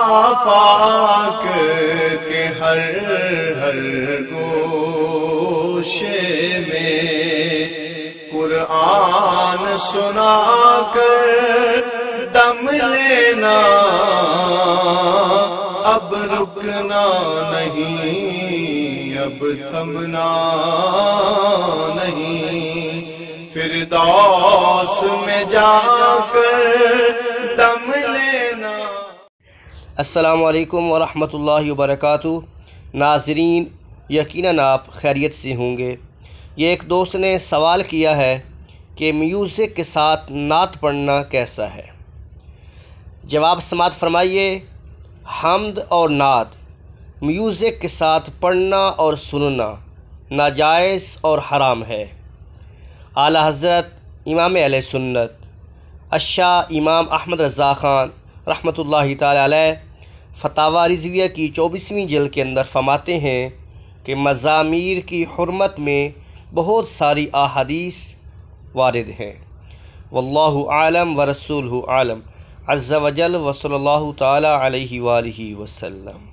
آفاق کے ہر ہر گوشے میں قرآن سنا کر دم لینا، اب رکنا نہیں، اب تھمنا نہیں، فردوس میں جا کر دم لینا۔ السلام علیکم ورحمۃ اللہ وبرکاتہ۔ ناظرین، یقیناً آپ خیریت سے ہوں گے۔ یہ ایک دوست نے سوال کیا ہے کہ میوزک کے ساتھ نعت پڑھنا کیسا ہے؟ جواب سماعت فرمائیے۔ حمد اور نعت میوزک کے ساتھ پڑھنا اور سننا ناجائز اور حرام ہے۔ اعلیٰ حضرت امام اہل سنت الشاہ امام احمد رضا خان رحمۃ اللہ تعالی علیہ فتاوی رضویہ کی 24ویں جلد کے اندر فرماتے ہیں کہ مزامیر کی حرمت میں بہت ساری احادیث وارد ہیں۔ واللہ عالم ورسولہ عالم عز وجل وصلی اللہ تعالی علیہ وآلہ وسلم۔